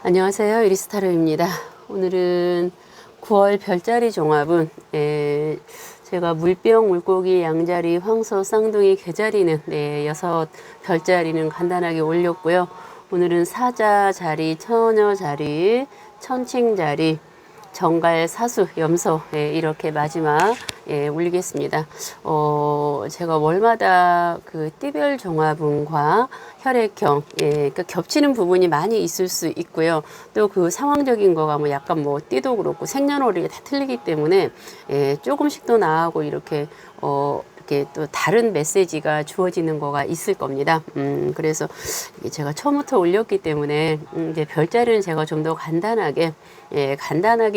안녕하세요. 이리스타로입니다. 오늘은 9월 별자리 종합은 제가 물병, 물고기, 양자리, 황소, 쌍둥이, 개자리는 6별자리는 간단하게 올렸고요. 오늘은 사자 자리, 처녀 자리, 천칭 자리, 정갈, 사수, 염소 이렇게 마지막 올리겠습니다. 제가 월마다 그 띠별 종합운과 혈액형 그러니까 겹치는 부분이 많이 있을 수 있고요. 또 그 상황적인 거가 뭐 약간 뭐 띠도 그렇고 생년월일이 다 틀리기 때문에 조금씩 더 나아가고 이렇게 또 다른 메시지가 주어지는 거가 있을 겁니다. 그래서 제가 처음부터 올렸기 때문에 이제 별자리는 제가 좀 더 간단하게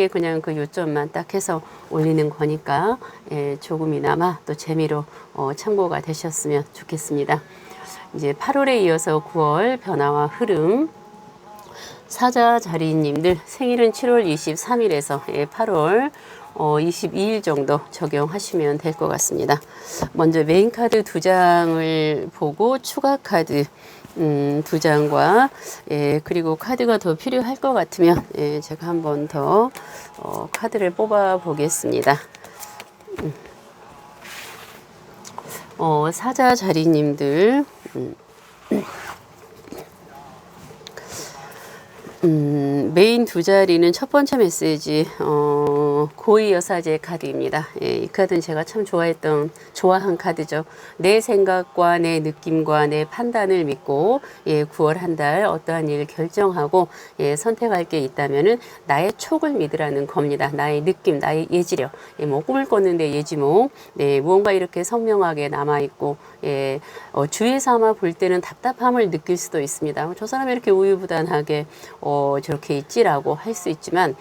그냥 그 요점만 딱 해서 올리는 거니까 조금이나마 또 재미로 참고가 되셨으면 좋겠습니다. 이제 8월에 이어서 9월 변화와 흐름. 사자 자리님들 생일은 7월 23일에서 8월 22일 정도 적용하시면 될 것 같습니다. 먼저 메인 카드 2장을 보고 추가 카드 2장과 그리고 카드가 더 필요할 것 같으면 제가 한 번 더 카드를 뽑아 보겠습니다. 사자 자리님들 메인 2자리는 첫 번째 메시지 고위 여사제 카드입니다. 이 카드는 제가 참 좋아한 카드죠. 내 생각과 내 느낌과 내 판단을 믿고 9월 한 달 어떠한 일을 결정하고 선택할 게 있다면은 나의 촉을 믿으라는 겁니다. 나의 느낌, 나의 예지력, 뭐 꿈을 꿨는데 예지몽, 무언가 이렇게 선명하게 남아 있고 주위에서 아마 볼 때는 답답함을 느낄 수도 있습니다. 저 사람이 이렇게 우유부단하게 저렇게 있지라고 할 수 있지만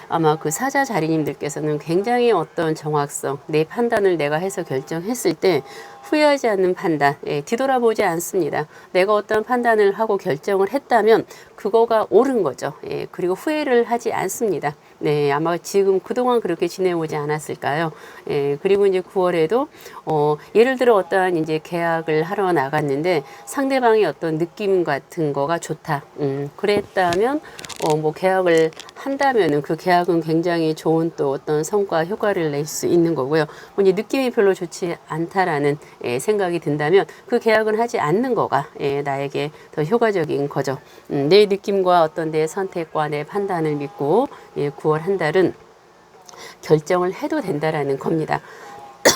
아마 그 사자 자리님들께서는 굉장히 어떤 정확성, 내 판단을 내가 해서 결정했을 때 후회하지 않는 판단, 뒤돌아보지 않습니다. 내가 어떤 판단을 하고 결정을 했다면 그거가 옳은 거죠. 그리고 후회를 하지 않습니다. 아마 지금 그동안 그렇게 지내오지 않았을까요? 그리고 이제 9월에도 예를 들어 어떠한 이제 계약을 하러 나갔는데 상대방의 어떤 느낌 같은 거가 좋다. 그랬다면 뭐 계약을 한다면은 그 계약은 굉장히 좋은 또 어떤 성과 효과를 낼 수 있는 거고요. 뭐 이제 느낌이 별로 좋지 않다라는 생각이 든다면 그 계약은 하지 않는 거가 나에게 더 효과적인 거죠. 내 느낌과 어떤 내 선택과 내 판단을 믿고 9월 한 달은 결정을 해도 된다라는 겁니다.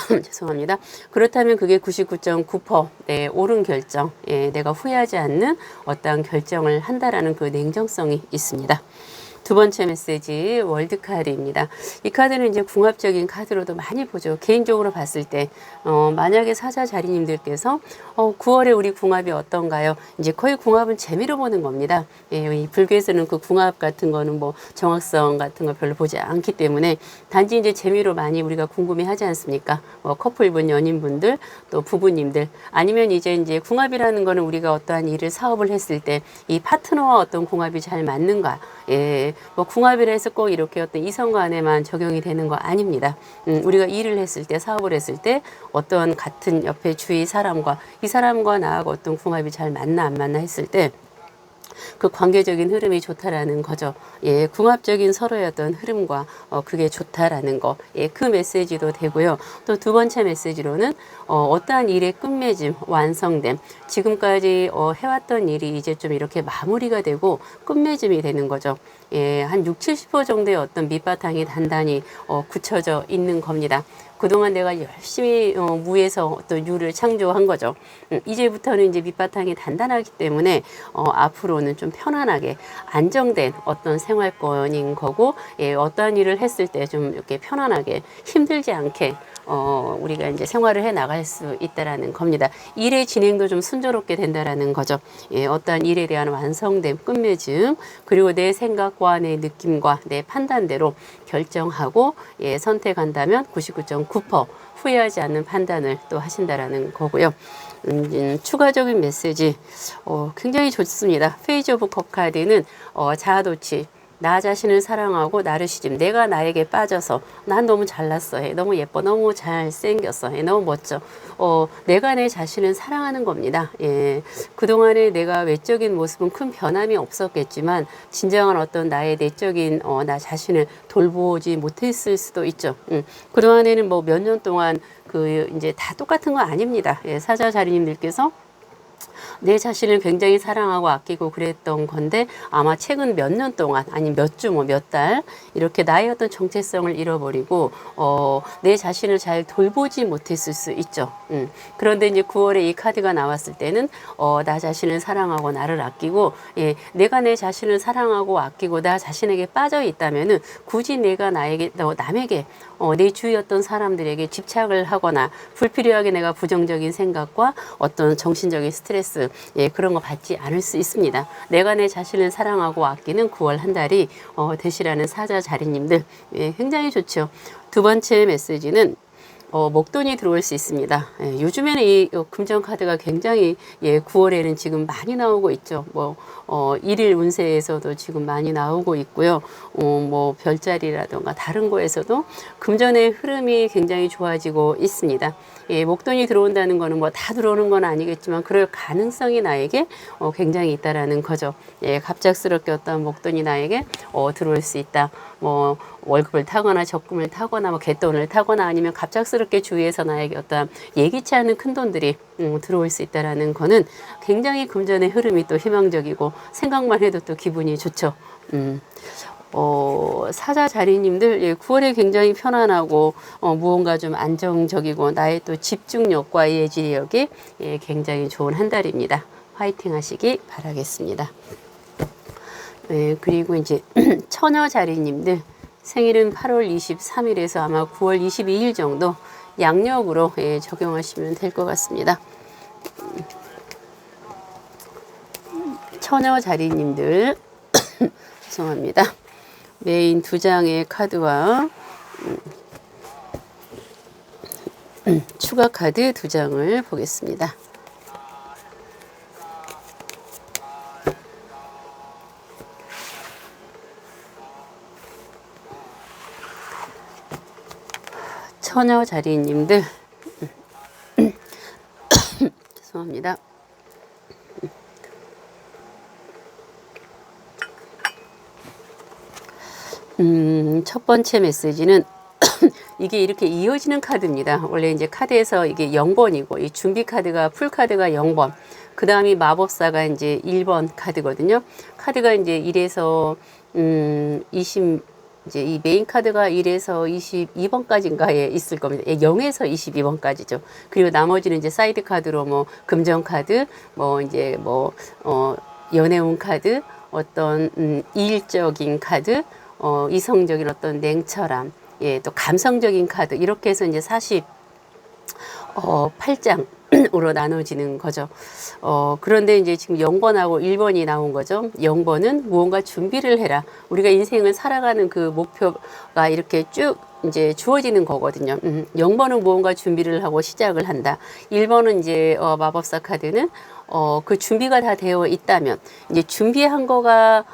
죄송합니다. 그렇다면 그게 99.9% 옳은 결정, 내가 후회하지 않는 어떠한 결정을 한다라는 그 냉정성이 있습니다. 두 번째 메시지 월드카드입니다. 이 카드는 이제 궁합적인 카드로도 많이 보죠. 개인적으로 봤을 때 만약에 사자 자리님들께서 9월에 우리 궁합이 어떤가요? 이제 거의 궁합은 재미로 보는 겁니다. 이 불교에서는 그 궁합 같은 거는 뭐 정확성 같은 거 별로 보지 않기 때문에 단지 이제 재미로 많이 우리가 궁금해하지 않습니까? 커플분, 연인분들, 또 부부님들 아니면 이제 궁합이라는 거는 우리가 어떠한 일을 사업을 했을 때 이 파트너와 어떤 궁합이 잘 맞는가? 뭐 궁합이라 해서 꼭 이렇게 어떤 이성 간에만 적용이 되는 거 아닙니다. 우리가 일을 했을 때, 사업을 했을 때 어떤 같은 옆에 주위 사람과 이 사람과 나하고 어떤 궁합이 잘 맞나 안 맞나 했을 때 그 관계적인 흐름이 좋다라는 거죠. 궁합적인 서로의 어떤 흐름과 그게 좋다라는 거. 그 메시지도 되고요. 또 두 번째 메시지로는 어떠한 일의 끝맺음, 완성됨. 지금까지 해왔던 일이 이제 좀 이렇게 마무리가 되고 끝맺음이 되는 거죠. 한 60-70% 정도의 어떤 밑바탕이 단단히 굳혀져 있는 겁니다. 그동안 내가 열심히 무에서 어떤 유를 창조한 거죠. 이제부터는 이제 밑바탕이 단단하기 때문에 앞으로는 좀 편안하게 안정된 어떤 생활권인 거고 어떠한 일을 했을 때 좀 이렇게 편안하게 힘들지 않게 우리가 이제 생활을 해 나갈 수 있다라는 겁니다. 일의 진행도 좀 순조롭게 된다라는 거죠. 어떠한 일에 대한 완성됨, 끝맺음, 그리고 내 생각과 내 느낌과 내 판단대로 결정하고 선택한다면 99.9% 후회하지 않는 판단을 또 하신다라는 거고요. 추가적인 메시지 굉장히 좋습니다. 페이지 오브 컵 카드는 자아도취 나 자신을 사랑하고 나르시즘, 내가 나에게 빠져서 난 너무 잘났어, 너무 예뻐, 너무 잘생겼어, 너무 멋져. 내가 내 자신을 사랑하는 겁니다. 예. 그동안에 내가 외적인 모습은 큰 변함이 없었겠지만 진정한 어떤 나의 내적인 나 자신을 돌보지 못했을 수도 있죠. 그동안에는 뭐 몇 년 동안 이제 다 똑같은 거 아닙니다. 예, 사자 자리님들께서 내 자신을 굉장히 사랑하고 아끼고 그랬던 건데 아마 최근 몇 년 동안 아니 몇 주 뭐 몇 달 이렇게 나의 어떤 정체성을 잃어버리고 내 자신을 잘 돌보지 못했을 수 있죠. 그런데 이제 9월에 이 카드가 나왔을 때는 나 자신을 사랑하고 나를 아끼고 예, 내가 내 자신을 사랑하고 아끼고 나 자신에게 빠져 있다면은 굳이 내가 남에게 내 주위였던 사람들에게 집착을 하거나 불필요하게 내가 부정적인 생각과 어떤 정신적인 스트레스 예, 그런 거 받지 않을 수 있습니다. 내가 내 자신을 사랑하고 아끼는 9월 한 달이 되시라는 사자 자리님들 예, 굉장히 좋죠. 두 번째 메시지는 목돈이 들어올 수 있습니다. 예, 요즘에는 이 금전 카드가 굉장히 9월에는 지금 많이 나오고 있죠. 일일 운세에서도 지금 많이 나오고 있고요. 뭐 별자리라던가 다른 거에서도 금전의 흐름이 굉장히 좋아지고 있습니다. 예, 목돈이 들어온다는 거는 뭐 다 들어오는 건 아니겠지만 그럴 가능성이 나에게 굉장히 있다라는 거죠. 예, 갑작스럽게 어떤 목돈이 나에게 들어올 수 있다. 뭐 월급을 타거나 적금을 타거나 뭐 갯돈을 타거나 아니면 갑작스럽게 주위에서 나에게 어떤 예기치 않은 큰 돈들이 들어올 수 있다라는 거는 굉장히 금전의 흐름이 또 희망적이고 생각만 해도 또 기분이 좋죠. 사자 자리님들 예, 9월에 굉장히 편안하고 무언가 좀 안정적이고 나의 또 집중력과 예지력이 예, 굉장히 좋은 한 달입니다. 화이팅 하시기 바라겠습니다. 예, 그리고 이제 처녀 자리님들 생일은 8월 23일에서 아마 9월 22일 정도 양력으로 예, 적용하시면 될 것 같습니다. 처녀 자리님들 죄송합니다. 메인 두 장의 카드와 추가 카드 두 장을 보겠습니다. 처녀 자리님들 죄송합니다. 첫 번째 메시지는 이게 이렇게 이어지는 카드입니다. 원래 이제 카드에서 이게 0번이고 이 준비 카드가 풀 카드가 0번. 그 다음이 마법사가 이제 1번 카드거든요. 카드가 이제 1에서 20 이제 이 메인 카드가 1에서 22번까지인가에 있을 겁니다. 0에서 22번까지죠. 그리고 나머지는 이제 사이드 카드로 뭐 금전 카드, 뭐 이제 뭐 연애운 카드, 어떤 이일적인 카드, 이성적인 어떤 냉철함, 예, 또 감성적인 카드 이렇게 해서 이제 48장으로 나눠지는 거죠. 그런데 이제 지금 0번하고 1번이 나온 거죠. 0번은 무언가 준비를 해라. 우리가 인생을 살아가는 그 목표가 이렇게 쭉 이제 주어지는 거거든요. 0번은 무언가 준비를 하고 시작을 한다. 1번은 이제 마법사 카드는 그 준비가 다 되어 있다면 이제 준비한 거가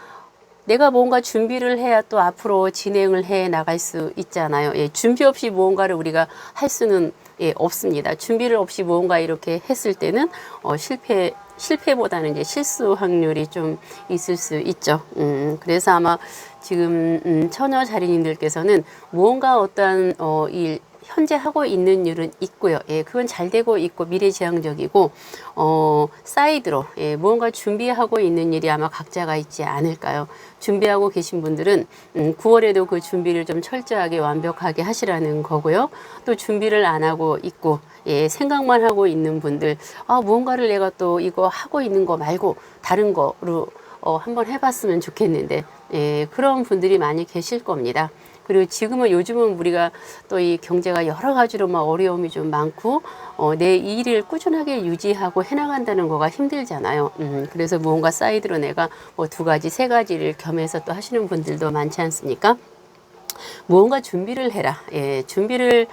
내가 뭔가 준비를 해야 또 앞으로 진행을 해 나갈 수 있잖아요. 예, 준비 없이 무언가를 우리가 할 수는 없습니다. 준비를 없이 무언가 이렇게 했을 때는 실패보다는 이제 실수 확률이 좀 있을 수 있죠. 그래서 아마 지금 처녀 자리님들께서는 무언가 어떠한 일 현재 하고 있는 일은 있고요. 예, 그건 잘 되고 있고 미래지향적이고 사이드로 예, 무언가 준비하고 있는 일이 아마 각자가 있지 않을까요? 준비하고 계신 분들은 9월에도 그 준비를 좀 철저하게 완벽하게 하시라는 거고요. 또 준비를 안 하고 있고 예, 생각만 하고 있는 분들 무언가를 내가 또 이거 하고 있는 거 말고 다른 거로 한번 해봤으면 좋겠는데 예, 그런 분들이 많이 계실 겁니다. 그리고 지금은 요즘은 우리가 또 이 경제가 여러 가지로 막 어려움이 좀 많고 내 일을 꾸준하게 유지하고 해나간다는 거가 힘들잖아요. 그래서 무언가 사이드로 내가 뭐 2가지, 3가지를 겸해서 또 하시는 분들도 많지 않습니까? 무언가 준비를 해라. 예, 준비를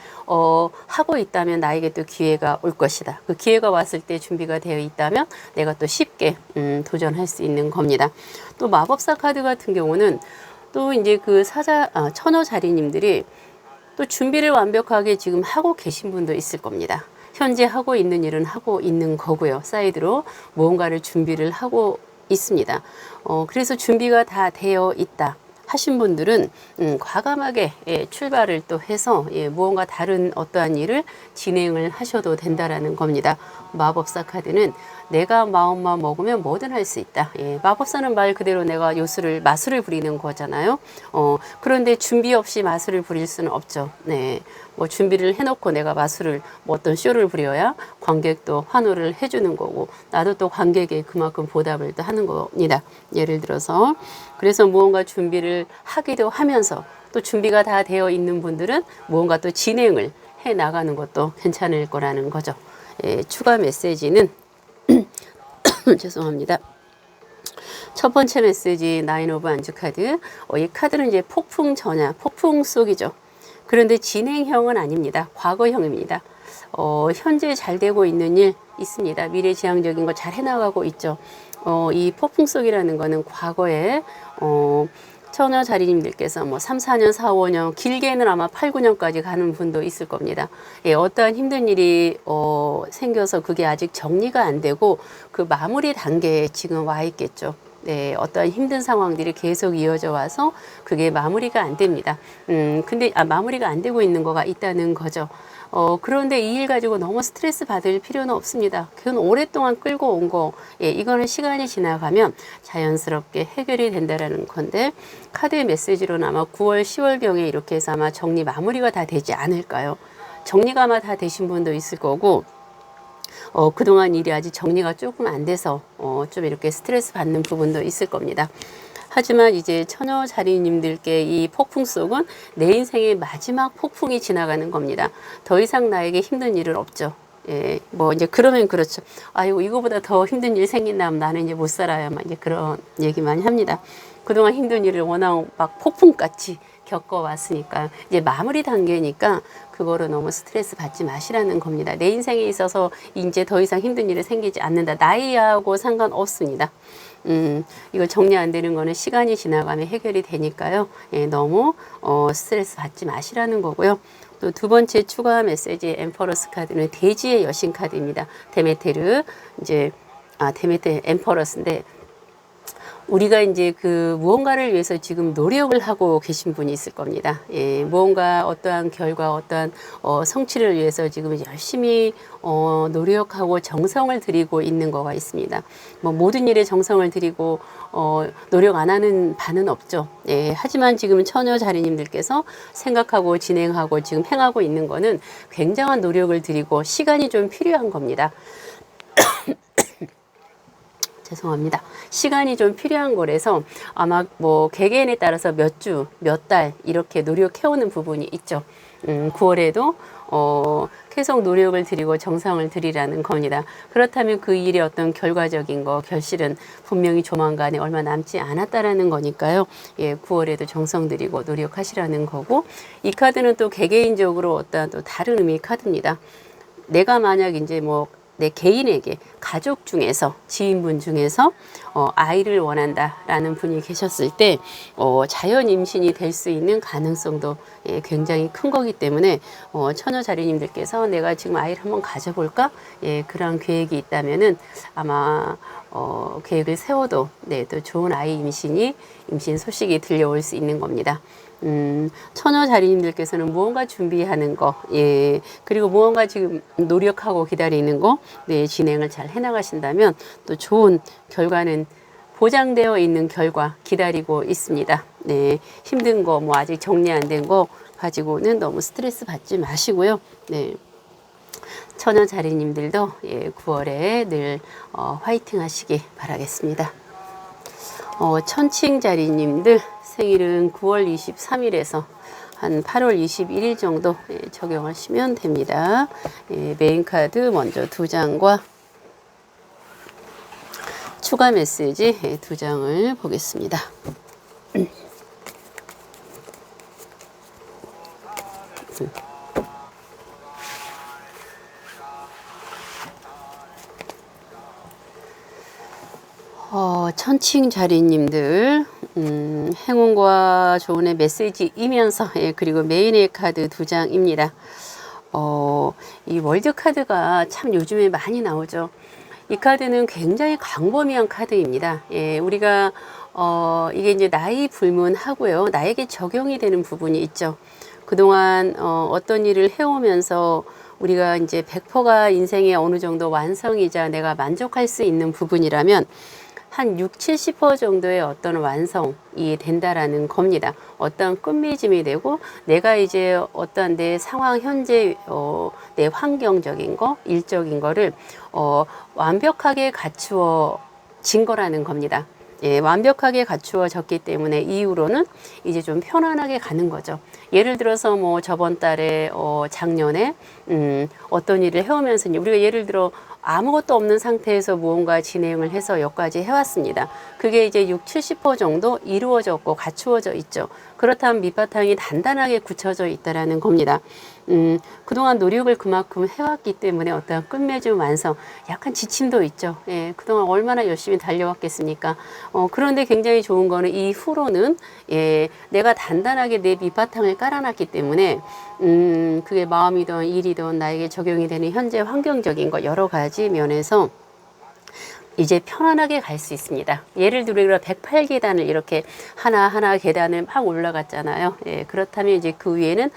하고 있다면 나에게 또 기회가 올 것이다. 그 기회가 왔을 때 준비가 되어 있다면 내가 또 쉽게 도전할 수 있는 겁니다. 또 마법사 카드 같은 경우는 또 이제 그 처녀 자리님들이 또 준비를 완벽하게 지금 하고 계신 분도 있을 겁니다. 현재 하고 있는 일은 하고 있는 거고요. 사이드로 무언가를 준비를 하고 있습니다. 그래서 준비가 다 되어 있다 하신 분들은 과감하게 출발을 또 해서 무언가 다른 어떠한 일을 진행을 하셔도 된다라는 겁니다. 마법사 카드는 내가 마음만 먹으면 뭐든 할 수 있다. 마법사는 말 그대로 내가 마술을 부리는 거잖아요. 그런데 준비 없이 마술을 부릴 수는 없죠. 네. 뭐 준비를 해놓고 내가 마술을 뭐 어떤 쇼를 부려야 관객도 환호를 해주는 거고 나도 또 관객에 그만큼 보답을 또 하는 겁니다. 예를 들어서 그래서 무언가 준비를 하기도 하면서 또 준비가 다 되어 있는 분들은 무언가 또 진행을 해 나가는 것도 괜찮을 거라는 거죠. 추가 메시지는 죄송합니다. 첫 번째 메시지 나인 오브 안주 카드. 이 카드는 이제 폭풍 전야, 폭풍 속이죠. 그런데 진행형은 아닙니다. 과거형입니다. 현재 잘 되고 있는 일 있습니다. 미래지향적인 거 잘 해나가고 있죠. 이 폭풍 속이라는 거는 과거에 처녀 자리님들께서 뭐 3, 4년, 4, 5년, 길게는 아마 8, 9년까지 가는 분도 있을 겁니다. 어떠한 힘든 일이 생겨서 그게 아직 정리가 안 되고 그 마무리 단계에 지금 와 있겠죠. 네, 어떠한 힘든 상황들이 계속 이어져 와서 그게 마무리가 안 됩니다. 근데 마무리가 안 되고 있는 거가 있다는 거죠. 그런데 이 일 가지고 너무 스트레스 받을 필요는 없습니다. 그건 오랫동안 끌고 온 거, 이거는 시간이 지나가면 자연스럽게 해결이 된다라는 건데, 카드의 메시지로는 아마 9월, 10월경에 이렇게 해서 아마 정리 마무리가 다 되지 않을까요? 정리가 아마 다 되신 분도 있을 거고, 그동안 일이 아직 정리가 조금 안 돼서 좀 이렇게 스트레스 받는 부분도 있을 겁니다. 하지만 이제 처녀 자리님들께 이 폭풍 속은 내 인생의 마지막 폭풍이 지나가는 겁니다. 더 이상 나에게 힘든 일은 없죠. 뭐 이제 그러면 그렇죠. 아이고 이거보다 더 힘든 일 생긴다면 나는 이제 못 살아요. 막 이제 그런 얘기 많이 합니다. 그동안 힘든 일을 워낙 막 폭풍같이 겪어왔으니까 이제 마무리 단계니까 그거로 너무 스트레스 받지 마시라는 겁니다. 내 인생에 있어서 이제 더 이상 힘든 일이 생기지 않는다. 나이하고 상관없습니다. 이거 정리 안 되는 거는 시간이 지나가면 해결이 되니까요. 너무 스트레스 받지 마시라는 거고요. 또 두 번째 추가 메시지 엠퍼러스 카드는 대지의 여신 카드입니다. 데메테르 데메테 엠퍼러스인데 우리가 이제 그 무언가를 위해서 지금 노력을 하고 계신 분이 있을 겁니다. 무언가 어떠한 결과, 어떠한 성취를 위해서 지금 열심히 노력하고 정성을 들이고 있는 거가 있습니다. 뭐 모든 일에 정성을 들이고 노력 안 하는 바는 없죠. 하지만 지금 처녀 자리님들께서 생각하고 진행하고 지금 행하고 있는 거는 굉장한 노력을 들이고 시간이 좀 필요한 겁니다. 죄송합니다. 시간이 좀 필요한 거라서 아마 뭐 개개인에 따라서 몇 주, 몇 달 이렇게 노력해오는 부분이 있죠. 9월에도 계속 노력을 들이고 정성을 들이라는 겁니다. 그렇다면 그 일의 어떤 결과적인 거, 결실은 분명히 조만간에 얼마 남지 않았다라는 거니까요. 9월에도 정성 들이고 노력하시라는 거고, 이 카드는 또 개개인적으로 어떤 또 다른 의미의 카드입니다. 내가 만약 이제 뭐 내 개인에게 가족 중에서 지인분 중에서 아이를 원한다라는 분이 계셨을 때 자연 임신이 될 수 있는 가능성도 굉장히 큰 거기 때문에 처녀 자리님들께서 내가 지금 아이를 한번 가져볼까? 그런 계획이 있다면은 아마 계획을 세워도 또 좋은 아이 임신 소식이 들려올 수 있는 겁니다. 처녀 자리님들께서는 무언가 준비하는 거, 그리고 무언가 지금 노력하고 기다리는 거, 진행을 잘 해나가신다면 또 좋은 결과는 보장되어 있는 결과 기다리고 있습니다. 힘든 거, 뭐 아직 정리 안 된 거 가지고는 너무 스트레스 받지 마시고요. 처녀 자리님들도 9월에 늘 화이팅 하시기 바라겠습니다. 천칭 자리님들 생일은 9월 23일에서 한 8월 21일 정도 적용하시면 됩니다. 메인 카드 먼저 2장과 추가 메시지 2장을 보겠습니다. 천칭 자리님들, 행운과 조언의 메시지이면서, 예, 그리고 메인의 카드 2장입니다. 이 월드 카드가 참 요즘에 많이 나오죠. 이 카드는 굉장히 광범위한 카드입니다. 예, 우리가, 이게 이제 나이 불문하고요. 나에게 적용이 되는 부분이 있죠. 그동안, 어떤 일을 해오면서 우리가 이제 100%가 인생의 어느 정도 완성이자 내가 만족할 수 있는 부분이라면 한 6, 70% 정도의 어떤 완성이 된다라는 겁니다. 어떤 끝맺음이 되고 내가 이제 어떤 내 상황 현재 내 환경적인 거, 일적인 거를 완벽하게 갖추어진 거라는 겁니다. 예, 완벽하게 갖추어졌기 때문에 이후로는 이제 좀 편안하게 가는 거죠. 예를 들어서 뭐 저번 달에 작년에 어떤 일을 해오면서 우리가 예를 들어 아무것도 없는 상태에서 무언가 진행을 해서 여기까지 해왔습니다. 그게 이제 6, 70% 정도 이루어졌고 갖추어져 있죠. 그렇다면 밑바탕이 단단하게 굳혀져 있다라는 겁니다. 그동안 노력을 그만큼 해왔기 때문에 어떤 끝맺음 완성, 약간 지침도 있죠. 예, 그동안 얼마나 열심히 달려왔겠습니까? 그런데 굉장히 좋은 거는 이후로는, 예, 내가 단단하게 내 밑바탕을 깔아놨기 때문에, 그게 마음이든 일이든 나에게 적용이 되는 현재 환경적인 거 여러 가지 면에서 이제 편안하게 갈 수 있습니다. 예를 들어 108계단을 이렇게 하나하나 계단을 막 올라갔잖아요. 예, 그렇다면 이제 그 위에는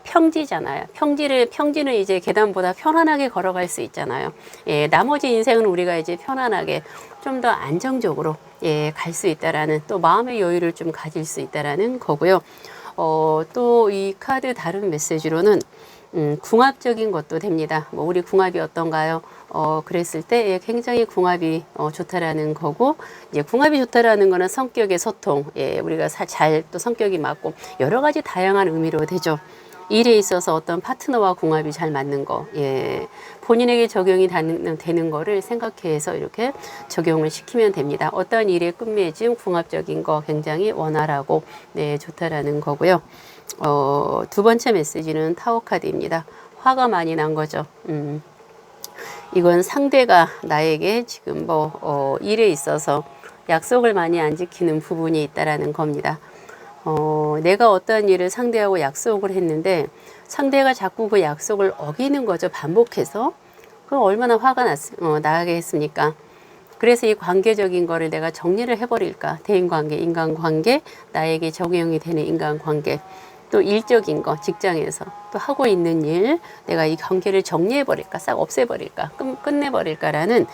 평지잖아요. 평지는 이제 계단보다 편안하게 걸어갈 수 있잖아요. 예, 나머지 인생은 우리가 이제 편안하게 좀 더 안정적으로, 예, 갈 수 있다라는, 또 마음의 여유를 좀 가질 수 있다라는 거고요. 또 이 카드 다른 메시지로는 궁합적인 것도 됩니다. 뭐 우리 궁합이 어떤가요? 그랬을 때, 예, 굉장히 궁합이 좋다라는 거고, 이제 궁합이 좋다라는 거는 성격의 소통, 예, 우리가 잘 또 성격이 맞고 여러 가지 다양한 의미로 되죠. 일에 있어서 어떤 파트너와 궁합이 잘 맞는 거, 예, 본인에게 적용이 되는 거를 생각해서 이렇게 적용을 시키면 됩니다. 어떤 일의 끝맺음, 궁합적인 거 굉장히 원활하고, 네, 좋다라는 거고요. 두 번째 메시지는 타워 카드입니다. 화가 많이 난 거죠. 이건 상대가 나에게 지금 뭐 일에 있어서 약속을 많이 안 지키는 부분이 있다라는 겁니다. 내가 어떤 일을 상대하고 약속을 했는데 상대가 자꾸 그 약속을 어기는 거죠. 반복해서. 그럼 얼마나 화가 나겠습니까? 그래서 이 관계적인 거를 내가 정리를 해버릴까? 대인관계, 인간관계, 나에게 적용이 되는 인간관계, 또 일적인 거, 직장에서 또 하고 있는 일, 내가 이 관계를 정리해버릴까? 싹 없애버릴까? 끝내버릴까라는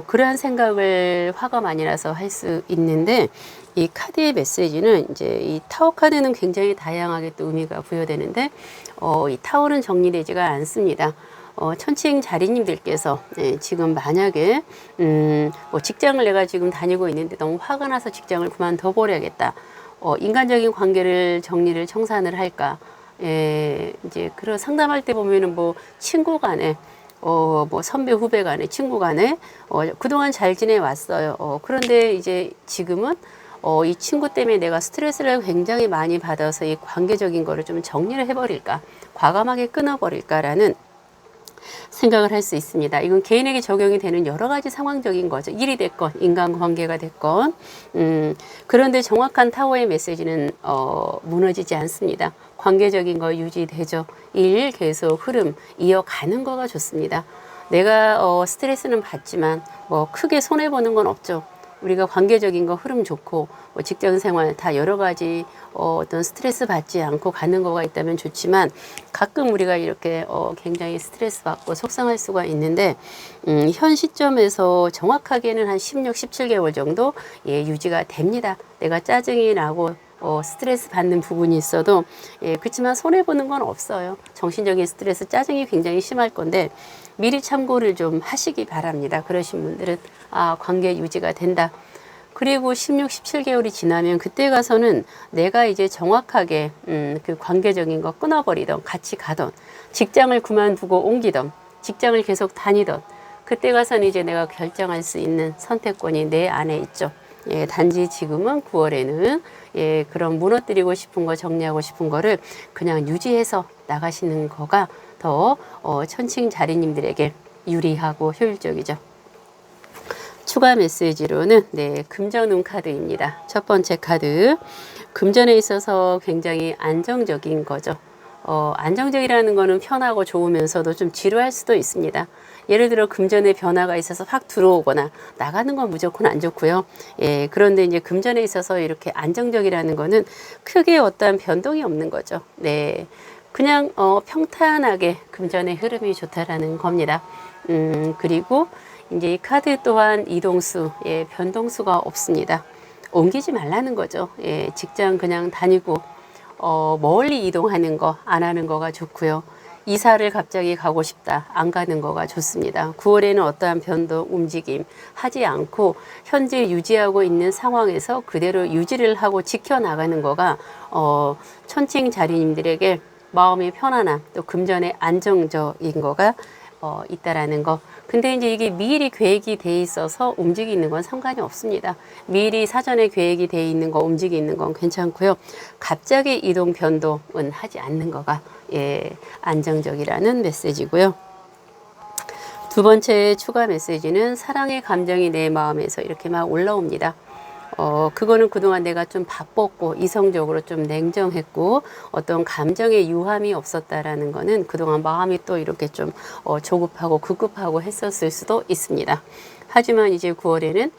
그러한 생각을 화가 많이 나서 할 수 있는데, 이 카드의 메시지는 이제 이 타워 카드는 굉장히 다양하게 또 의미가 부여되는데, 이 타워는 정리되지가 않습니다. 천칭 자리님들께서, 예, 지금 만약에 뭐 직장을 내가 지금 다니고 있는데 너무 화가 나서 직장을 그만둬 버려야겠다. 인간적인 관계를 정리를 청산을 할까? 예, 이제 그런 상담할 때 보면은 뭐 친구 간에 뭐 선배 후배 간에 친구 간에 그동안 잘 지내왔어요. 그런데 이제 지금은 이 친구 때문에 내가 스트레스를 굉장히 많이 받아서 이 관계적인 거를 좀 정리를 해버릴까? 과감하게 끊어버릴까라는 생각을 할 수 있습니다. 이건 개인에게 적용이 되는 여러 가지 상황적인 거죠. 일이 됐건 인간관계가 됐건, 그런데 정확한 타워의 메시지는 무너지지 않습니다. 관계적인 거 유지되죠. 일 계속 흐름 이어가는 거가 좋습니다. 내가 스트레스는 받지만 뭐 크게 손해보는 건 없죠. 우리가 관계적인 거 흐름 좋고 뭐 직장 생활 다 여러 가지 어떤 스트레스 받지 않고 가는 거가 있다면 좋지만, 가끔 우리가 이렇게 굉장히 스트레스 받고 속상할 수가 있는데, 현 시점에서 정확하게는 한 16, 17개월 정도, 예, 유지가 됩니다. 내가 짜증이 나고 스트레스 받는 부분이 있어도, 예, 그렇지만 손해보는 건 없어요. 정신적인 스트레스, 짜증이 굉장히 심할 건데 미리 참고를 좀 하시기 바랍니다. 그러신 분들은 관계 유지가 된다. 그리고 16, 17개월이 지나면 그때 가서는 내가 이제 정확하게 그 관계적인 거 끊어버리던, 같이 가던, 직장을 그만두고 옮기던, 직장을 계속 다니던, 그때 가서는 이제 내가 결정할 수 있는 선택권이 내 안에 있죠. 예, 단지 지금은 9월에는, 예, 그런 무너뜨리고 싶은 거, 정리하고 싶은 거를 그냥 유지해서 나가시는 거가 더 천칭 자리님들에게 유리하고 효율적이죠. 추가 메시지로는 네, 금전운 카드입니다. 첫 번째 카드. 금전에 있어서 굉장히 안정적인 거죠. 안정적이라는 거는 편하고 좋으면서도 좀 지루할 수도 있습니다. 예를 들어 금전에 변화가 있어서 확 들어오거나 나가는 건 무조건 안 좋고요. 예, 그런데 이제 금전에 있어서 이렇게 안정적이라는 거는 크게 어떠한 변동이 없는 거죠. 네. 그냥 평탄하게 금전의 흐름이 좋다라는 겁니다. 그리고 이제 이 카드 또한 이동수, 예, 변동수가 없습니다. 옮기지 말라는 거죠. 예, 직장 그냥 다니고 멀리 이동하는 거 안 하는 거가 좋고요. 이사를 갑자기 가고 싶다 안 가는 거가 좋습니다. 9월에는 어떠한 변동 움직임 하지 않고 현재 유지하고 있는 상황에서 그대로 유지를 하고 지켜나가는 거가 천칭 자리님들에게 마음의 편안함 또 금전의 안정적인 거가 있다라는 거. 근데 이제 이게 미리 계획이 돼 있어서 움직이는 건 상관이 없습니다. 미리 사전에 계획이 돼 있는 거 움직이는 건 괜찮고요. 갑자기 이동 변동은 하지 않는 거가 예, 안정적이라는 메시지고요. 두 번째 추가 메시지는 사랑의 감정이 내 마음에서 이렇게 막 올라옵니다. 그거는 그동안 내가 좀 바빴고 이성적으로 좀 냉정했고 어떤 감정의 유함이 없었다라는 거는 그동안 마음이 또 이렇게 좀 조급하고 급급하고 했었을 수도 있습니다. 하지만 이제 9월에는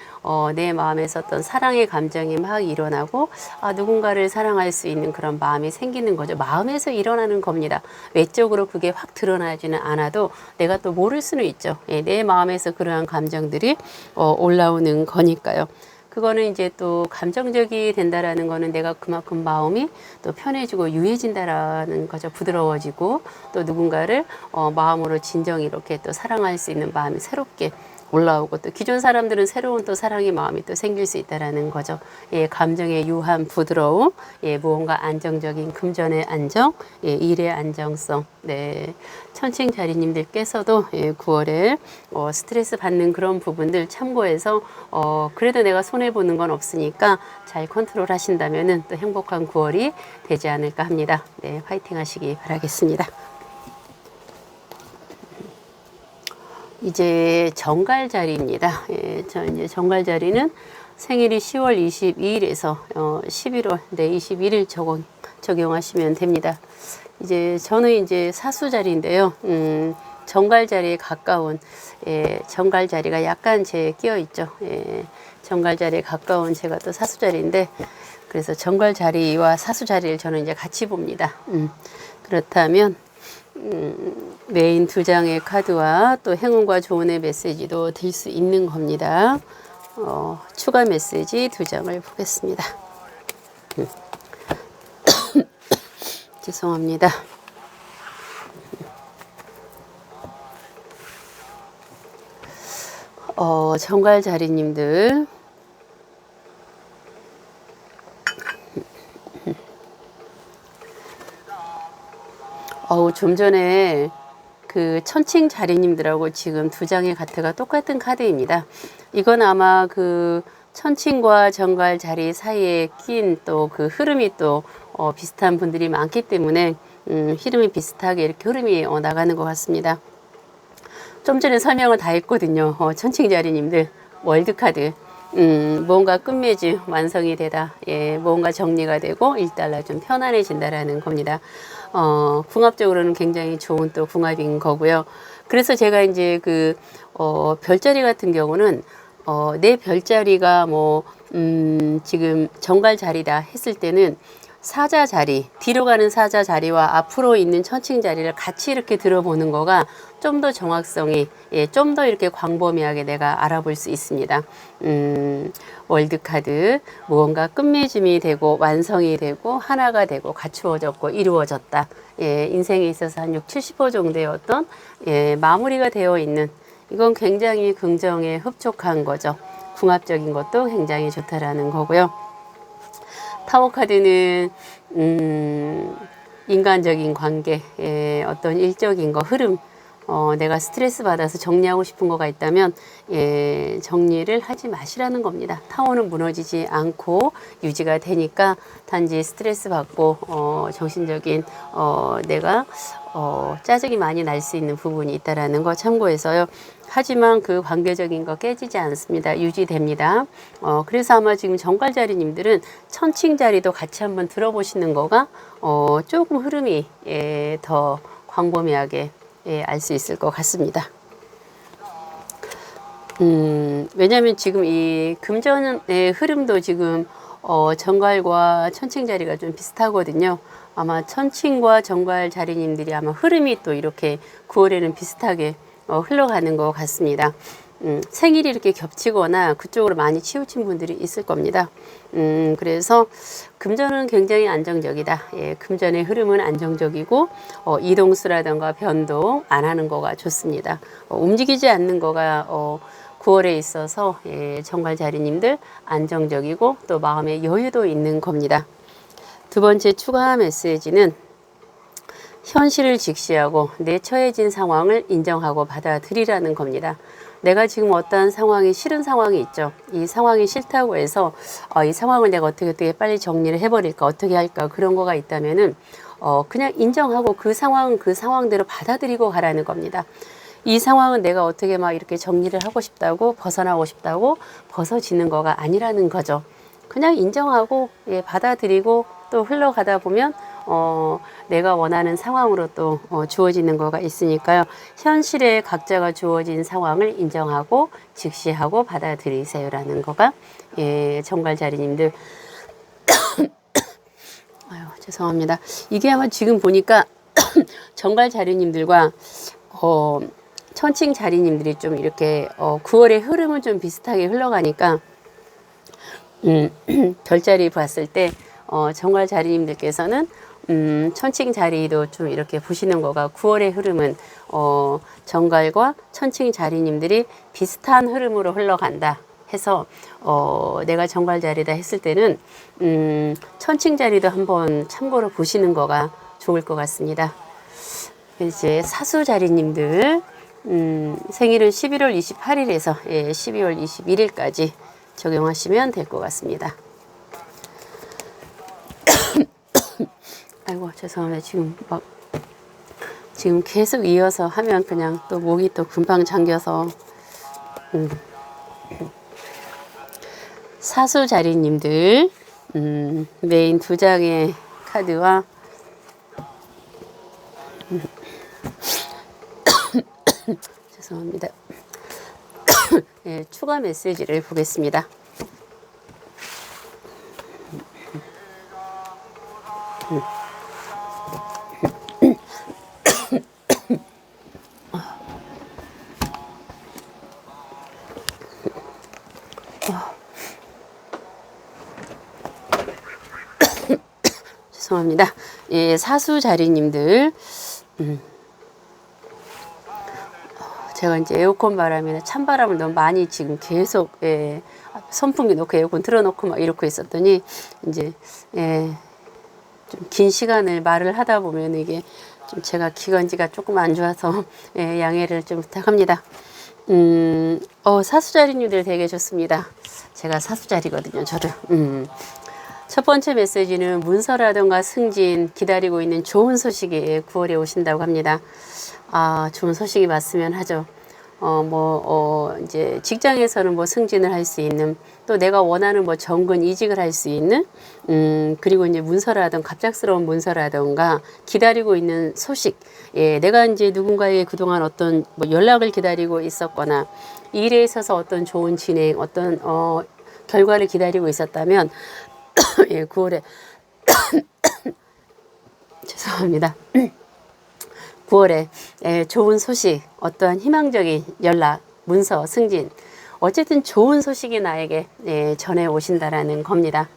내 마음에서 어떤 사랑의 감정이 막 일어나고 누군가를 사랑할 수 있는 그런 마음이 생기는 거죠. 마음에서 일어나는 겁니다. 외적으로 그게 확 드러나지는 않아도 내가 또 모를 수는 있죠. 예, 내 마음에서 그러한 감정들이 올라오는 거니까요. 그거는 이제 또 감정적이 된다라는 거는 내가 그만큼 마음이 또 편해지고 유해진다라는 거죠. 부드러워지고 또 누군가를 마음으로 진정 이렇게 또 사랑할 수 있는 마음이 새롭게 올라오고 또 기존 사람들은 새로운 또 사랑의 마음이 또 생길 수 있다라는 거죠. 예, 감정의 유한 부드러움, 예, 무언가 안정적인 금전의 안정, 예, 일의 안정성. 네, 천칭 자리님들께서도 예, 9월에 스트레스 받는 그런 부분들 참고해서 그래도 내가 손해 보는 건 없으니까 잘 컨트롤 하신다면은 또 행복한 9월이 되지 않을까 합니다. 네, 화이팅 하시기 바라겠습니다. 이제 정갈 자리입니다. 예, 저 이제 정갈 자리는 생일이 10월 22일에서 11월 네, 21일 적용하시면 됩니다. 이제 저는 이제 사수 자리인데요. 정갈 자리에 가까운 예, 정갈 자리가 약간 제 끼어 있죠. 예, 정갈 자리에 가까운 제가 또 사수 자리인데 그래서 정갈 자리와 사수 자리를 저는 이제 같이 봅니다. 그렇다면 메인 두 장의 카드와 또 행운과 조언의 메시지도 들 수 있는 겁니다. 추가 메시지 두 장을 보겠습니다. 죄송합니다. 정갈 자리님들 좀 전에 그 천칭 자리님들하고 지금 두 장의 카드가 똑같은 카드입니다. 이건 아마 그 천칭과 정갈 자리 사이에 낀 또 그 흐름이 또 비슷한 분들이 많기 때문에 흐름이 비슷하게 이렇게 흐름이 나가는 것 같습니다. 좀 전에 설명을 다 했거든요. 천칭 자리님들 월드카드 뭔가 끝맺이 완성이 되다. 예, 뭔가 정리가 되고 일달러 좀 편안해진다라는 겁니다. 궁합적으로는 굉장히 좋은 또 궁합인 거고요. 그래서 제가 이제 그 별자리 같은 경우는 내 별자리가 뭐 지금 정갈 자리다 했을 때는 사자 자리, 뒤로 가는 사자 자리와 앞으로 있는 천칭 자리를 같이 이렇게 들어보는 거가 좀 더 정확성이, 예, 좀 더 이렇게 광범위하게 내가 알아볼 수 있습니다. 월드카드, 무언가 끝맺음이 되고 완성이 되고 하나가 되고 갖추어졌고 이루어졌다. 예, 인생에 있어서 한 60-70% 정도의 어떤 예, 마무리가 되어 있는 이건 굉장히 긍정에 흡족한 거죠. 궁합적인 것도 굉장히 좋다라는 거고요. 타워카드는 인간적인 관계, 어떤 일적인 거, 흐름, 내가 스트레스 받아서 정리하고 싶은 거가 있다면 정리를 하지 마시라는 겁니다. 타원은 무너지지 않고 유지가 되니까 단지 스트레스 받고 정신적인 내가 짜증이 많이 날 수 있는 부분이 있다라는 거 참고해서요. 하지만 그 관계적인 거 깨지지 않습니다. 유지됩니다. 그래서 아마 지금 정갈자리님들은 천칭자리도 같이 한번 들어보시는 거가 조금 흐름이 더 광범위하게 알 수 있을 것 같습니다. 왜냐하면 지금 이 금전의 흐름도 지금 정갈과 천칭 자리가 좀 비슷하거든요. 아마 천칭과 정갈 자리님들이 아마 흐름이 또 이렇게 9월에는 비슷하게 흘러가는 것 같습니다. 생일이 이렇게 겹치거나 그쪽으로 많이 치우친 분들이 있을 겁니다. 그래서 금전은 굉장히 안정적이다. 금전의 흐름은 안정적이고 이동수라든가 변동 안 하는 거가 좋습니다. 움직이지 않는 거가 9월에 있어서 정갈 자리님들 안정적이고 또 마음의 여유도 있는 겁니다. 두 번째 추가 메시지는 현실을 직시하고 내 처해진 상황을 인정하고 받아들이라는 겁니다. 내가 지금 어떠한 상황이 싫은 상황이 있죠. 이 상황이 싫다고 해서 이 상황을 내가 어떻게 빨리 정리를 해버릴까 어떻게 할까 그런 거가 있다면은 그냥 인정하고 그 상황은 그 상황대로 받아들이고 가라는 겁니다. 이 상황은 내가 어떻게 막 이렇게 정리를 하고 싶다고 벗어나고 싶다고 벗어지는 거가 아니라는 거죠. 그냥 인정하고 받아들이고 또 흘러가다 보면 내가 원하는 상황으로 또 주어지는 거가 있으니까요. 현실에 각자가 주어진 상황을 인정하고 직시하고 받아들이세요라는 거가 정갈자리님들 아유 죄송합니다. 이게 아마 지금 보니까 정갈자리님들과 천칭자리님들이 좀 이렇게 9월의 흐름은 좀 비슷하게 흘러가니까 별자리 봤을 때 정갈 자리님들께서는 천칭 자리도 좀 이렇게 보시는 거가 9월의 흐름은 정갈과 천칭 자리님들이 비슷한 흐름으로 흘러간다 해서 내가 정갈 자리다 했을 때는 천칭 자리도 한번 참고로 보시는 거가 좋을 것 같습니다. 이제 사수 자리님들 생일은 11월 28일에서 12월 21일까지 적용하시면 될 것 같습니다. 아이고 죄송합니다. 지금 계속 이어서 하면 그냥 또 목이 또 금방 잠겨서 사수 자리님들 메인 2장의 카드와 죄송합니다. 추가 메시지를 보겠습니다. 죄송합니다. 사수 자리님들 제가 이제 에어컨 바람이나 찬바람을 너무 많이 지금 계속 선풍기 놓고 에어컨 틀어놓고 막 이러고 있었더니 이제 좀 긴 시간을 말을 하다 보면 이게 좀 제가 기관지가 조금 안 좋아서 양해를 좀 부탁합니다. 사수자리님들 되게 좋습니다. 제가 사수자리거든요, 저도. 첫 번째 메시지는 문서라든가 승진 기다리고 있는 좋은 소식이 9월에 오신다고 합니다. 좋은 소식이 왔으면 하죠. 이제 직장에서는 뭐 승진을 할 수 있는 또 내가 원하는 뭐 정근 이직을 할 수 있는 그리고 이제 문서라든가 갑작스러운 문서라든가 기다리고 있는 소식 내가 이제 누군가의 그동안 어떤 뭐 연락을 기다리고 있었거나 일에 있어서 어떤 좋은 진행 어떤 결과를 기다리고 있었다면 9월에 죄송합니다. 9월에 좋은 소식, 어떠한 희망적인 연락, 문서, 승진 어쨌든 좋은 소식이 나에게 전해 오신다라는 겁니다.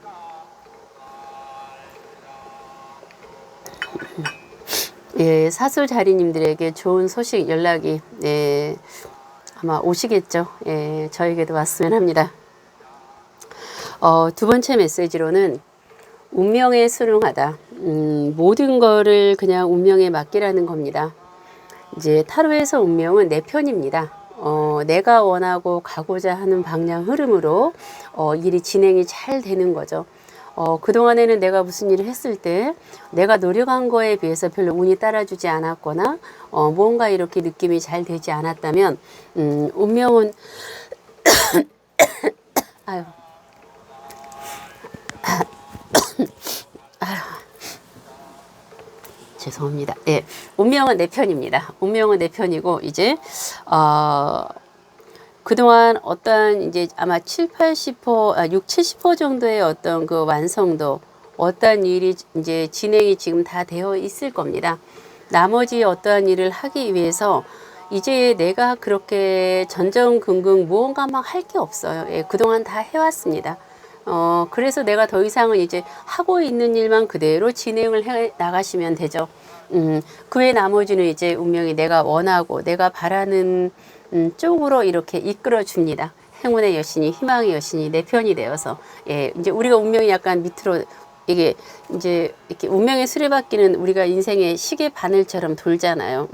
사수 자리님들에게 좋은 소식, 연락이 아마 오시겠죠. 저에게도 왔으면 합니다. 두 번째 메시지로는 운명에 순응하다. 모든 거를 그냥 운명에 맡기라는 겁니다. 이제 타로에서 운명은 내 편입니다. 내가 원하고 가고자 하는 방향 흐름으로 일이 진행이 잘 되는 거죠. 그동안에는 내가 무슨 일을 했을 때 내가 노력한 거에 비해서 별로 운이 따라주지 않았거나 뭔가 이렇게 느낌이 잘 되지 않았다면 운명은 아유, 죄송합니다. 예, 운명은 내 편입니다. 운명은 내 편이고 이제 그동안 어떤 이제 아마 7, 80%, 6, 70% 정도의 어떤 그 완성도, 어떠한 일이 이제 진행이 지금 다 되어 있을 겁니다. 나머지 어떠한 일을 하기 위해서 이제 내가 그렇게 전전긍긍 무언가 막 할 게 없어요. 예, 그동안 다 해왔습니다. 그래서 내가 더 이상은 이제 하고 있는 일만 그대로 진행을 해 나가시면 되죠. 그 외 나머지는 이제 운명이 내가 원하고 내가 바라는 쪽으로 이렇게 이끌어 줍니다. 행운의 여신이, 희망의 여신이 내 편이 되어서, 예, 이제 우리가 운명이 약간 밑으로 이게 이제 이렇게 운명의 수레바퀴는 우리가 인생의 시계 바늘처럼 돌잖아요.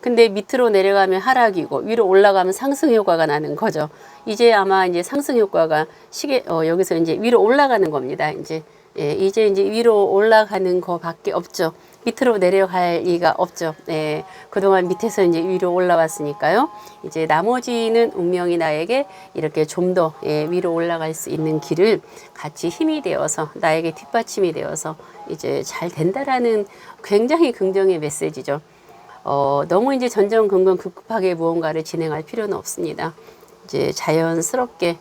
근데 밑으로 내려가면 하락이고 위로 올라가면 상승 효과가 나는 거죠. 이제 아마 이제 상승 효과가 시계 여기서 이제 위로 올라가는 겁니다. 이제 예, 이제 위로 올라가는 거밖에 없죠. 밑으로 내려갈 리가 없죠. 예, 그동안 밑에서 이제 위로 올라왔으니까요. 이제 나머지는 운명이 나에게 이렇게 좀 더 위로 올라갈 수 있는 길을 같이 힘이 되어서 나에게 뒷받침이 되어서 이제 잘 된다라는 굉장히 긍정의 메시지죠. 너무 이제 전전긍긍 급급하게 무언가를 진행할 필요는 없습니다. 이제 자연스럽게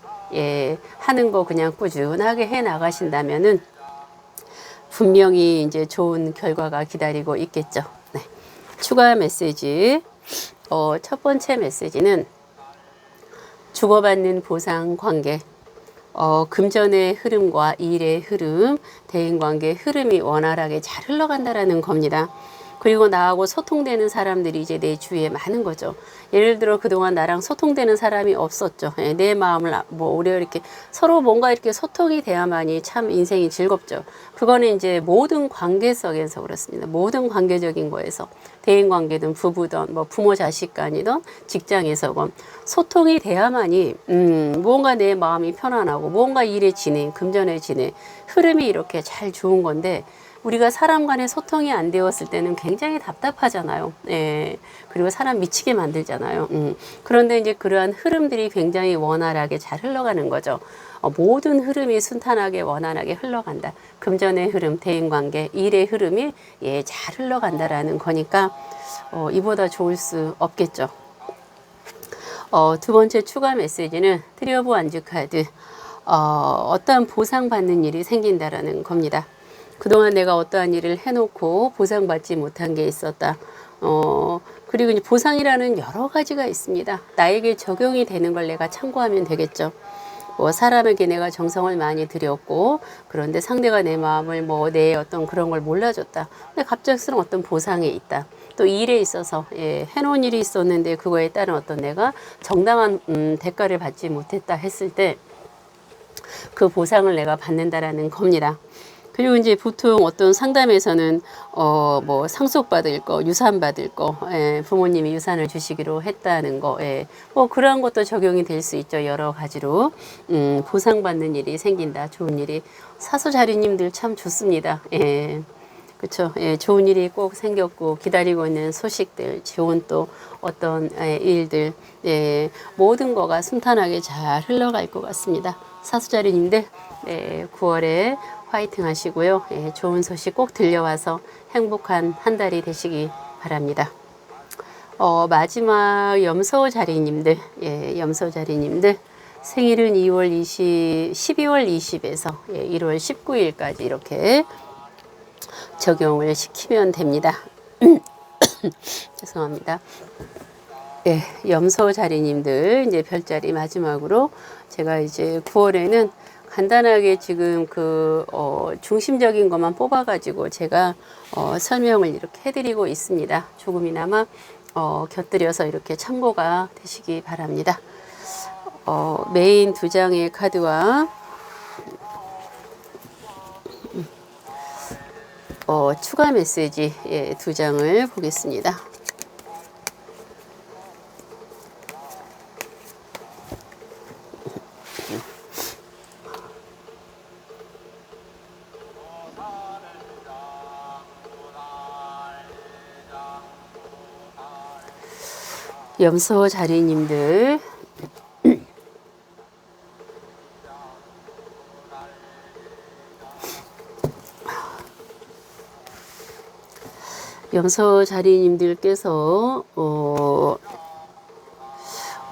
하는 거 그냥 꾸준하게 해 나가신다면은 분명히 이제 좋은 결과가 기다리고 있겠죠. 네. 추가 메시지. 첫 번째 메시지는 주고받는 보상 관계. 금전의 흐름과 일의 흐름, 대인관계 흐름이 원활하게 잘 흘러간다라는 겁니다. 그리고 나하고 소통되는 사람들이 이제 내 주위에 많은 거죠. 예를 들어 그동안 나랑 소통되는 사람이 없었죠. 내 마음을 뭐 오래 이렇게 서로 뭔가 이렇게 소통이 돼야만이 참 인생이 즐겁죠. 그거는 이제 모든 관계성에서 그렇습니다. 모든 관계적인 거에서 대인관계든 부부든 뭐 부모 자식 간이든 직장에서건 소통이 돼야만이 무언가 내 마음이 편안하고 무언가 일의 진행, 금전의 진행, 흐름이 이렇게 잘 좋은 건데 우리가 사람 간의 소통이 안 되었을 때는 굉장히 답답하잖아요. 예. 그리고 사람 미치게 만들잖아요. 그런데 이제 그러한 흐름들이 굉장히 원활하게 잘 흘러가는 거죠. 모든 흐름이 순탄하게 원활하게 흘러간다. 금전의 흐름, 대인관계, 일의 흐름이 잘 흘러간다라는 거니까 이보다 좋을 수 없겠죠. 두 번째 추가 메시지는 트리 오브 완즈 카드. 어떠한 보상받는 일이 생긴다라는 겁니다. 그동안 내가 어떠한 일을 해놓고 보상받지 못한 게 있었다. 그리고 이제 보상이라는 여러 가지가 있습니다. 나에게 적용이 되는 걸 내가 참고하면 되겠죠. 뭐 사람에게 내가 정성을 많이 들였고 그런데 상대가 내 마음을 뭐 내 어떤 그런 걸 몰라줬다. 근데 갑작스러운 어떤 보상이 있다. 또 일에 있어서 해놓은 일이 있었는데 그거에 따른 어떤 내가 정당한 대가를 받지 못했다 했을 때 그 보상을 내가 받는다라는 겁니다. 그리고 이제 보통 어떤 상담에서는 뭐 상속받을 거, 유산받을 거, 부모님이 유산을 주시기로 했다는 거, 뭐 그러한 것도 적용이 될 수 있죠. 여러 가지로 보상받는 일이 생긴다, 좋은 일이. 사수자리님들 참 좋습니다. 그렇죠. 좋은 일이 꼭 생겼고 기다리고 있는 소식들, 좋은 또 어떤 일들, 모든 거가 순탄하게 잘 흘러갈 것 같습니다. 사수자리님들 9월에 화이팅 하시고요. 좋은 소식 꼭 들려와서 행복한 한 달이 되시기 바랍니다. 마지막 염소자리님들, 염소자리님들 생일은 12월 20에서 1월 19일까지 이렇게 적용을 시키면 됩니다. 죄송합니다. 염소자리님들 이제 별자리 마지막으로 제가 이제 9월에는 간단하게 지금 중심적인 것만 뽑아가지고 제가 설명을 이렇게 해드리고 있습니다. 조금이나마 곁들여서 이렇게 참고가 되시기 바랍니다. 메인 2장의 카드와 추가 메시지 2장을 보겠습니다. 염소 자리님들, 염소 자리님들께서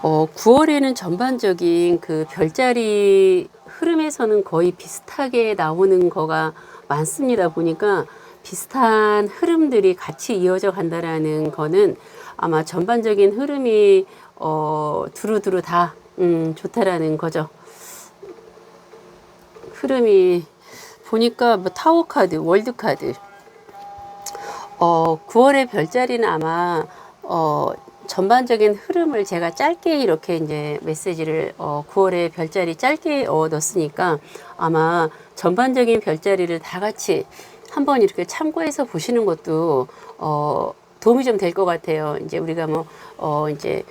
9월에는 전반적인 그 별자리 흐름에서는 거의 비슷하게 나오는 거가 많습니다. 보니까 비슷한 흐름들이 같이 이어져 간다라는 거는 아마 전반적인 흐름이 두루두루 다 좋다라는 거죠. 흐름이 보니까 뭐 타워 카드, 월드 카드, 9월의 별자리는 아마 전반적인 흐름을 제가 짧게 이렇게 이제 메시지를 9월의 별자리 짧게 넣었으니까 아마 전반적인 별자리를 다 같이 한번 이렇게 참고해서 보시는 것도 도움이 좀 될 것 같아요. 이제 우리가 뭐 이제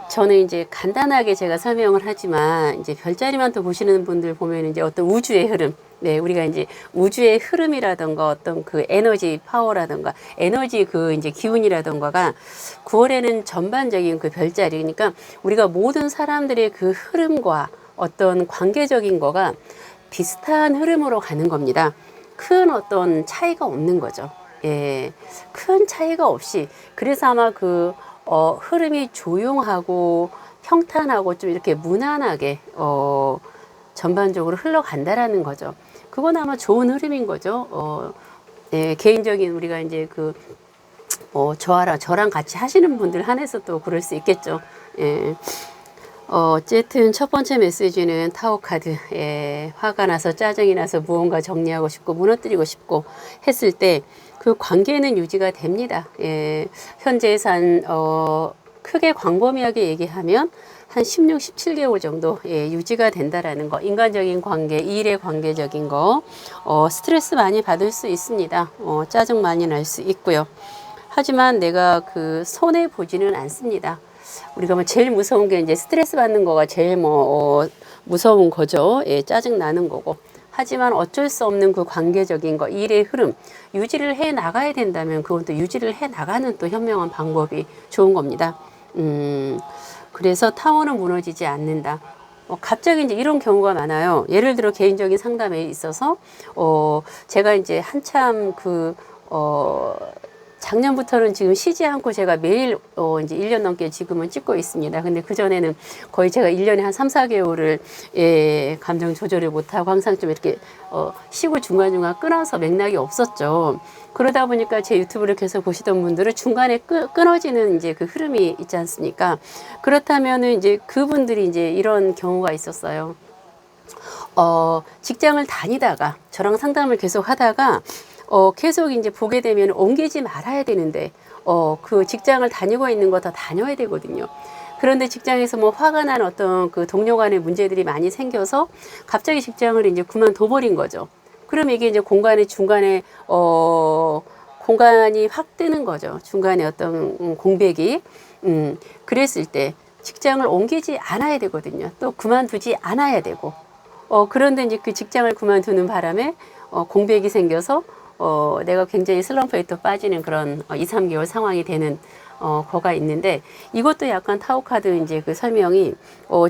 저는 이제 간단하게 제가 설명을 하지만 이제 별자리만 또 보시는 분들 보면 이제 어떤 우주의 흐름, 네, 우리가 이제 우주의 흐름이라던가 어떤 그 에너지 파워라던가 에너지 그 이제 기운이라던가가 9월에는 전반적인 그 별자리, 그러니까 우리가 모든 사람들의 그 흐름과 어떤 관계적인 거가 비슷한 흐름으로 가는 겁니다. 큰 어떤 차이가 없는 거죠. 예, 큰 차이가 없이. 그래서 아마 그 흐름이 조용하고 평탄하고 좀 이렇게 무난하게 전반적으로 흘러간다라는 거죠. 그건 아마 좋은 흐름인 거죠. 네, 개인적인 우리가 이제 그 저랑 같이 하시는 분들 한해서 또 그럴 수 있겠죠. 예. 어쨌든 첫 번째 메시지는 타워 카드. 예, 화가 나서 짜증이 나서 무언가 정리하고 싶고 무너뜨리고 싶고 했을 때 그 관계는 유지가 됩니다. 예, 현재에서 크게 광범위하게 얘기하면 한 16, 17개월 정도 유지가 된다라는 거. 인간적인 관계, 일의 관계적인 거, 스트레스 많이 받을 수 있습니다. 짜증 많이 날 수 있고요. 하지만 내가 그 손해 보지는 않습니다. 우리가 뭐 제일 무서운 게 이제 스트레스 받는 거가 제일 무서운 거죠. 예, 짜증 나는 거고. 하지만 어쩔 수 없는 그 관계적인 거, 일의 흐름, 유지를 해 나가야 된다면 그건 또 유지를 해 나가는 또 현명한 방법이 좋은 겁니다. 그래서 타워는 무너지지 않는다. 갑자기 이제 이런 경우가 많아요. 예를 들어 개인적인 상담에 있어서, 제가 이제 한참 작년부터는 지금 쉬지 않고 제가 매일 이제 1년 넘게 지금은 찍고 있습니다. 근데 그전에는 거의 제가 1년에 한 3, 4개월을 감정 조절을 못하고 항상 좀 이렇게 쉬고 중간중간 끊어서 맥락이 없었죠. 그러다 보니까 제 유튜브를 계속 보시던 분들은 중간에 끊어지는 이제 그 흐름이 있지 않습니까? 그렇다면은 이제 그분들이 이제 이런 경우가 있었어요. 직장을 다니다가 저랑 상담을 계속 하다가 계속 이제 보게 되면 옮기지 말아야 되는데, 그 직장을 다니고 있는 거 더 다녀야 되거든요. 그런데 직장에서 뭐 화가 난 어떤 그 동료 간의 문제들이 많이 생겨서 갑자기 직장을 이제 그만둬버린 거죠. 그럼 이게 이제 중간에, 공간이 확 뜨는 거죠. 중간에 어떤 공백이. 그랬을 때 직장을 옮기지 않아야 되거든요. 또 그만두지 않아야 되고. 그런데 이제 그 직장을 그만두는 바람에, 공백이 생겨서 내가 굉장히 슬럼프에 또 빠지는 그런 2, 3개월 상황이 되는 거가 있는데, 이것도 약간 타워 카드 이제 그 설명이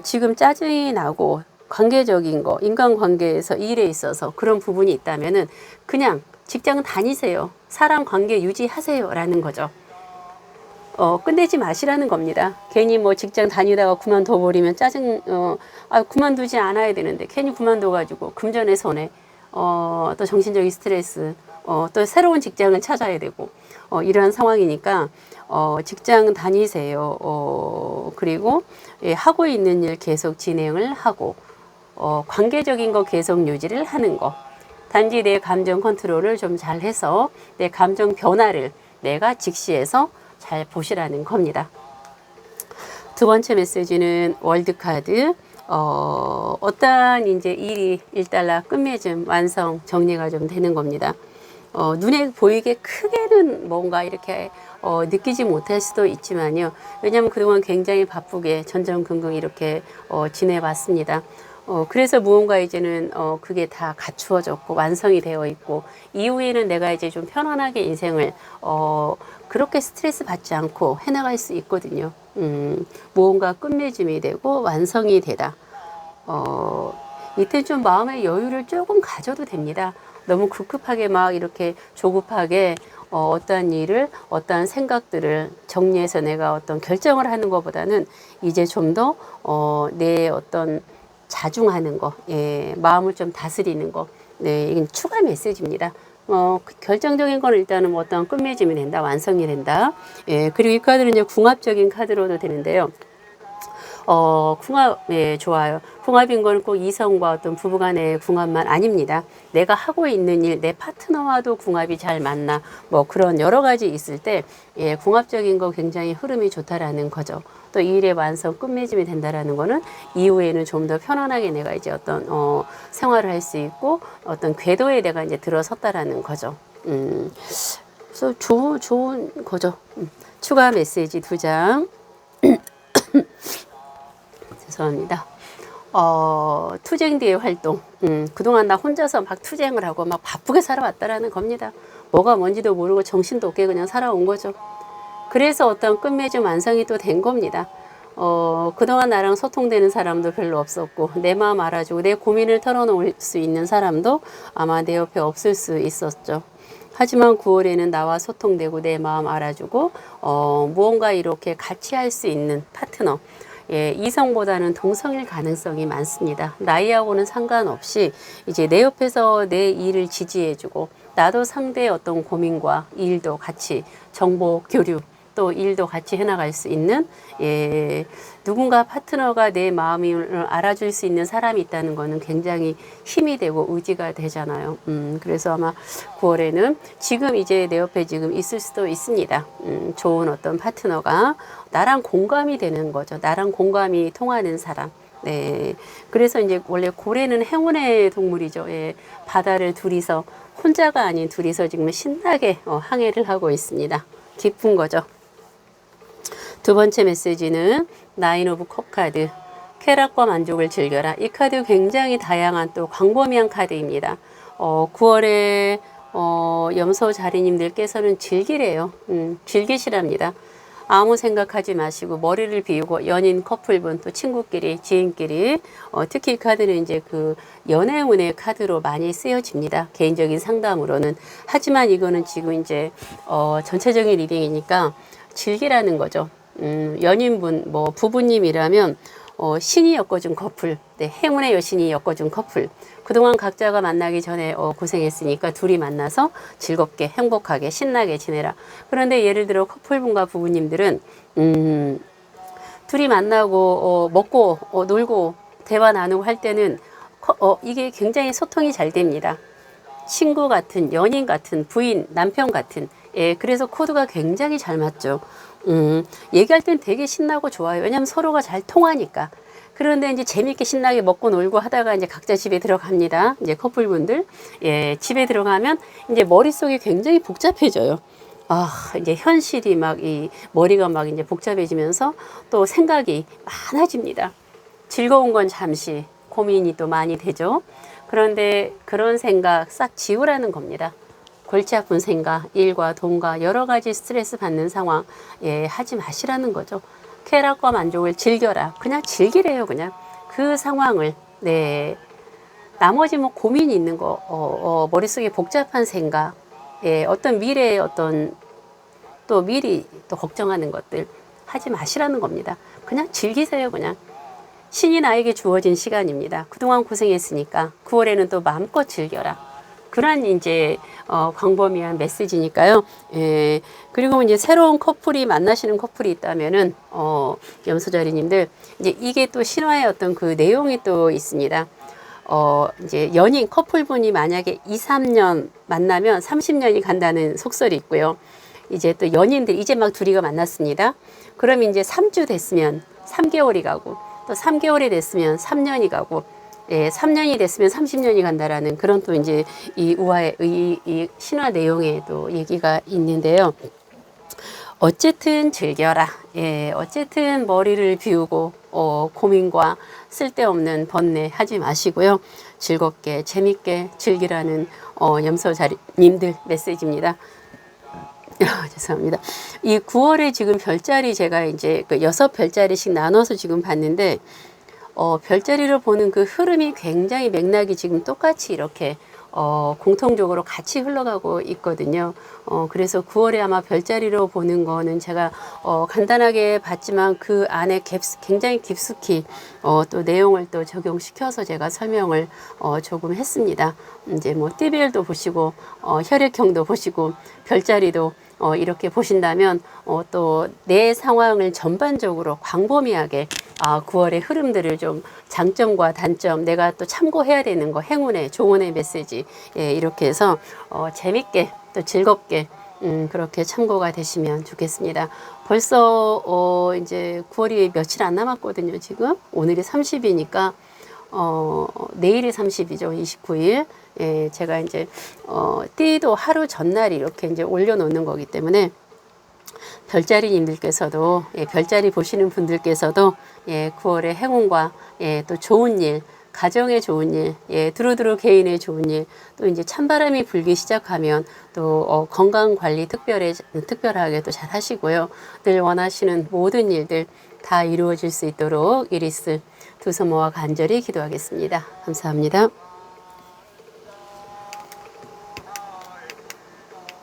지금 짜증이 나고 관계적인 거, 인간관계에서 일에 있어서 그런 부분이 있다면은 그냥 직장 다니세요. 사람 관계 유지하세요라는 거죠. 끝내지 마시라는 겁니다. 괜히 뭐 직장 다니다가 그만둬 버리면 그만두지 않아야 되는데 괜히 그만둬가지고 금전의 손해, 또 정신적인 스트레스, 또 새로운 직장을 찾아야 되고, 이러한 상황이니까, 직장 다니세요. 그리고, 하고 있는 일 계속 진행을 하고, 관계적인 거 계속 유지를 하는 거. 단지 내 감정 컨트롤을 좀 잘 해서 내 감정 변화를 내가 직시해서 잘 보시라는 겁니다. 두 번째 메시지는 월드카드. 어떠한 이제 일이 일단락 끝맺음 완성 정리가 좀 되는 겁니다. 눈에 보이게 크게는 뭔가 이렇게 느끼지 못할 수도 있지만요. 왜냐하면 그동안 굉장히 바쁘게 전전긍긍 이렇게 지내봤습니다. 그래서 무언가 이제는 그게 다 갖추어졌고 완성이 되어 있고 이후에는 내가 이제 좀 편안하게 인생을 그렇게 스트레스 받지 않고 해나갈 수 있거든요. 무언가 끝맺음이 되고 완성이 되다. 이때 좀 마음의 여유를 조금 가져도 됩니다. 너무 급급하게 막 이렇게 조급하게 어떠한 일을, 어떠한 생각들을 정리해서 내가 어떤 결정을 하는 것보다는 이제 좀 더 내 어떤 자중하는 거, 예, 마음을 좀 다스리는 거, 네, 이건 추가 메시지입니다. 결정적인 건 일단은 뭐 어떤 끝맺음이 된다, 완성이 된다. 예, 그리고 이 카드는 이제 궁합적인 카드로도 되는데요. 궁합, 예, 좋아요. 궁합인 건 꼭 이성과 어떤 부부간의 궁합만 아닙니다. 내가 하고 있는 일, 내 파트너와도 궁합이 잘 맞나, 뭐 그런 여러 가지 있을 때, 예, 궁합적인 거 굉장히 흐름이 좋다라는 거죠. 또 이 일의 완성, 끝맺음이 된다라는 거는 이후에는 좀 더 편안하게 내가 이제 어떤, 생활을 할 수 있고, 어떤 궤도에 내가 이제 들어섰다라는 거죠. 그래서 좋은 거죠. 추가 메시지 2장. 죄송합니다. 투쟁 뒤의 활동. 그동안 나 혼자서 막 투쟁을 하고 막 바쁘게 살아왔다라는 겁니다. 뭐가 뭔지도 모르고 정신도 없게 그냥 살아온 거죠. 그래서 어떤 끝맺음 완성이 또 된 겁니다. 그동안 나랑 소통되는 사람도 별로 없었고, 내 마음 알아주고, 내 고민을 털어놓을 수 있는 사람도 아마 내 옆에 없을 수 있었죠. 하지만 9월에는 나와 소통되고, 내 마음 알아주고, 무언가 이렇게 같이 할 수 있는 파트너, 예, 이성보다는 동성일 가능성이 많습니다. 나이하고는 상관없이 이제 내 옆에서 내 일을 지지해주고 나도 상대의 어떤 고민과 일도 같이 정보 교류 또 일도 같이 해나갈 수 있는 예, 누군가 파트너가 내 마음을 알아줄 수 있는 사람이 있다는 거는 굉장히 힘이 되고 의지가 되잖아요. 그래서 아마 9월에는 지금 이제 내 옆에 지금 있을 수도 있습니다. 좋은 어떤 파트너가 나랑 공감이 되는 거죠. 나랑 공감이 통하는 사람. 네. 그래서 이제 원래 고래는 행운의 동물이죠. 예. 바다를 둘이서 혼자가 아닌 둘이서 지금 신나게 항해를 하고 있습니다. 기쁜 거죠. 두 번째 메시지는 나인 오브 컵 카드. 쾌락과 만족을 즐겨라. 이 카드 굉장히 다양한 또 광범위한 카드입니다. 9월에 염소 자리님들께서는 즐기래요. 즐기시랍니다. 아무 생각하지 마시고 머리를 비우고 연인 커플분 또 친구끼리 지인끼리 특히 이 카드는 이제 그 연애운의 카드로 많이 쓰여집니다. 개인적인 상담으로는. 하지만 이거는 지금 이제 전체적인 리딩이니까 즐기라는 거죠. 연인분 뭐 부부님이라면 신이 엮어준 커플, 네, 행운의 여신이 엮어준 커플. 그동안 각자가 만나기 전에 고생했으니까 둘이 만나서 즐겁게 행복하게 신나게 지내라. 그런데 예를 들어 커플분과 부부님들은 둘이 만나고 먹고 놀고 대화 나누고 할 때는 이게 굉장히 소통이 잘 됩니다. 친구 같은, 연인 같은, 부인, 남편 같은. 예, 그래서 코드가 굉장히 잘 맞죠. 얘기할 땐 되게 신나고 좋아요. 왜냐하면 서로가 잘 통하니까. 그런데 이제 재밌게 신나게 먹고 놀고 하다가 이제 각자 집에 들어갑니다. 이제 커플분들. 예, 집에 들어가면 이제 머릿속이 굉장히 복잡해져요. 이제 현실이 막 머리가 막 이제 복잡해지면서 또 생각이 많아집니다. 즐거운 건 잠시, 고민이 또 많이 되죠. 그런데 그런 생각 싹 지우라는 겁니다. 골치 아픈 생각, 일과 돈과 여러 가지 스트레스 받는 상황, 예, 하지 마시라는 거죠. 쾌락과 만족을 즐겨라. 그냥 즐기래요, 그냥. 그 상황을, 네. 나머지 뭐 고민이 있는 거, 머릿속에 복잡한 생각, 예, 어떤 미래의 어떤 또 미리 또 걱정하는 것들 하지 마시라는 겁니다. 그냥 즐기세요, 그냥. 신이 나에게 주어진 시간입니다. 그동안 고생했으니까 9월에는 또 마음껏 즐겨라. 그런 이제 광범위한 메시지니까요. 예. 그리고 이제 새로운 커플이 만나시는 커플이 있다면은 염소자리님들 이제 이게 또 신화의 어떤 그 내용이 또 있습니다. 이제 연인 커플분이 만약에 2, 3년 만나면 30년이 간다는 속설이 있고요. 이제 또 연인들 이제 막 둘이가 만났습니다. 그럼 이제 3주 됐으면 3개월이 가고 또 3개월이 됐으면 3년이 가고 예, 3년이 됐으면 30년이 간다라는 그런 또 이제 이 우화의 이 신화 내용에 또 얘기가 있는데요. 어쨌든 즐겨라. 예, 어쨌든 머리를 비우고 고민과 쓸데없는 번뇌 하지 마시고요. 즐겁게 재밌게 즐기라는 염소자리님들 메시지입니다. 죄송합니다. 이 9월에 지금 별자리 제가 이제 그 6별자리씩 나눠서 지금 봤는데 별자리를 보는 그 흐름이 굉장히 맥락이 지금 똑같이 이렇게 공통적으로 같이 흘러가고 있거든요. 그래서 9월에 아마 별자리로 보는 거는 제가 간단하게 봤지만 그 안에 굉장히 깊숙이 또 내용을 또 적용시켜서 제가 설명을 조금 했습니다. 이제 뭐 TBL도 보시고 혈액형도 보시고 별자리도 이렇게 보신다면 또 내 상황을 전반적으로 광범위하게 9월의 흐름들을 좀 장점과 단점, 내가 또 참고해야 되는 거, 행운의 조언의 메시지, 예, 이렇게 해서 재밌게 또 즐겁게 그렇게 참고가 되시면 좋겠습니다. 벌써 이제 9월이 며칠 안 남았거든요. 지금 오늘이 30이니까 내일이 30이죠. 29일. 예, 제가 이제 띠도 하루 전날 이렇게 이제 올려놓는 거기 때문에 별자리님들께서도 예, 별자리 보시는 분들께서도 예, 9월의 행운과 예, 또 좋은 일, 가정에 좋은 일, 예, 두루두루 개인의 좋은 일, 또 이제 찬바람이 불기 시작하면 또 건강 관리 특별하게 또 잘 하시고요. 늘 원하시는 모든 일들 다 이루어질 수 있도록 이리스 두 손 모아 간절히 기도하겠습니다. 감사합니다.